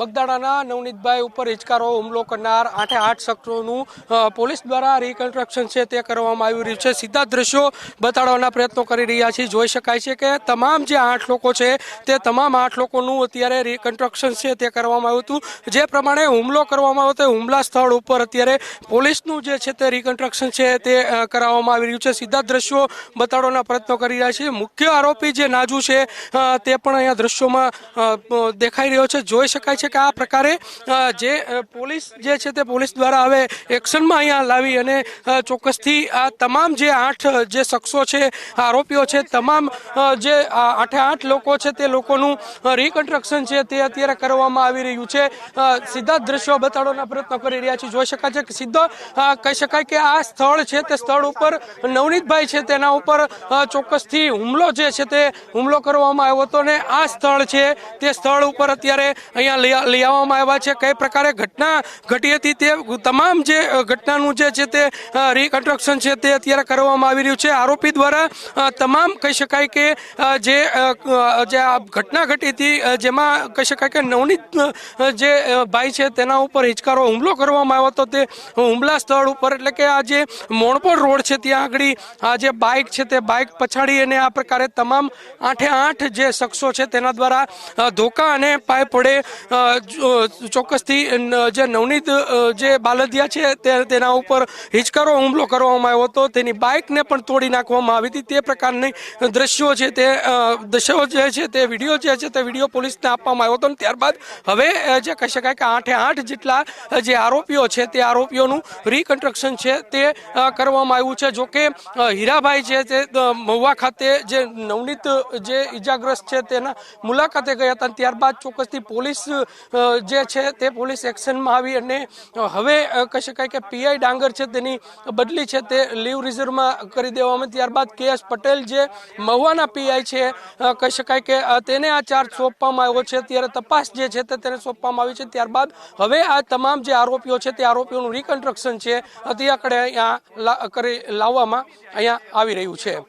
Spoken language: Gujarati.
બગદાણાના નવનીતભાઈ ઉપર હિચકારો હુમલો કરનાર 8 શખ્સોનું પોલીસ દ્વારા રિકન્સ્ટ્રક્શન છે તે કરવામાં આવી રહ્યું છે। સીધા દ્રશ્યો બતાડવાના પ્રયત્નો કરી રહ્યા છીએ। જોઈ શકાય છે કે તમામ જે 8 લોકો છે તે તમામ 8 લોકોનું અત્યારે રિકન્સ્ટ્રક્શન છે તે કરવામાં આવ્યું હતું। જે પ્રમાણે હુમલો કરવામાં આવ્યો તે હુમલા સ્થળ ઉપર અત્યારે પોલીસનું જે છે તે રિકન્સ્ટ્રક્શન છે તે કરાવવામાં આવી રહ્યું છે। સીધા દ્રશ્યો બતાડવાના પ્રયત્નો કરી રહ્યા છીએ। મુખ્ય આરોપી જે નાજુ છે તે પણ અહીંયા દ્રશ્યોમાં દેખાઈ રહ્યો છે। જોઈ શકાય છે કે આ પ્રકારે જે પોલીસ જે છે તે પોલીસ દ્વારા હવે એક્શનમાં અહીંયા લાવી અને ચોક્કસથી આ તમામ જે 8 જે શખ્સો છે આરોપીઓ છે તમામ જે 8 લોકો છે તે લોકોનું રિકન્સ્ટ્રક્શન છે તે અત્યારે કરવામાં આવી રહ્યું છે। સીધા દ્રશ્યો બતાડવાના પ્રયત્નો કરી રહ્યા છીએ। જોઈ શકાય છે કે સીધો કહી શકાય કે આ સ્થળ છે તે સ્થળ ઉપર નવનીતભાઈ છે તેના ઉપર ચોક્કસથી હુમલો જે છે તે હુમલો કરવામાં આવ્યો હતો ને આ સ્થળ છે તે સ્થળ ઉપર અત્યારે અહીંયા લઈ આવવામાં આવ્યા છે। કઈ પ્રકારે ઘટના ઘટી હતી તે તમામ જે ઘટનાનું જે છે તે રિકન્સ્ટ્રક્શન છે તે અત્યારે કરવામાં આવી રહ્યું છે। આરોપી દ્વારા તમામ કહી શકાય કે જે આ ઘટના ઘટી હતી જેમાં કહી શકાય કે નવનીત જે ભાઈ છે તેના ઉપર હિચકારો હુમલો કરવામાં આવ્યો હતો તે હુમલા સ્થળ ઉપર એટલે કે આ જે મોણપોર રોડ છે ત્યાં આગળ આ જે બાઇક છે તે બાઇક પછાડી અને આ પ્રકારે તમામ 8 જે શખ્સો છે તેના દ્વારા ધોકા અને પાય પડે ચોક્કસથી જે નવનીત જે બાલદિયા છે તેના ઉપર હિચકારો હુમલો કરવામાં આવ્યો હતો। તેની બાઇકને પણ તોડી નાખવામાં આવી હતી। તે પ્રકારની દ્રશ્યો છે તે દર્શાવો જે છે તે વિડીયો જે છે તે વિડીયો પોલીસને આપવામાં આવ્યો હતો અને ત્યારબાદ હવે જે કહી શકાય કે 8 જેટલા જે આરોપીઓ છે તે આરોપીઓનું રિકન્સ્ટ્રક્શન છે તે કરવામાં આવ્યું છે। જોકે હીરાભાઈ છે તે મહુવા ખાતે જે નવનીત જે ઇજાગ્રસ્ત છે તેના મુલાકાતે ગયા હતા ત્યારબાદ ચોક્કસથી પોલીસ જે છે તે પોલીસ એક્શનમાં આવી અને હવે કહી શકાય કે પીઆઈ ડાંગર છે તેની બદલી છે તે લીવ રિઝર્વમાં કરી દેવામાં ત્યારબાદ KS પટેલ જે મહુવાના પીઆઈ છે કહી શકાય કે તેને આ ચાર્જ સોંપવામાં આવ્યો છે। ત્યારે તપાસ જે છે તેને સોંપવામાં આવી છે। ત્યારબાદ હવે આ તમામ જે આરોપીઓ છે તે આરોપીઓનું રિકન્સ્ટ્રક્શન છે તે આકડે અહીંયા કરી લાવવામાં અહીંયા આવી રહ્યું છે।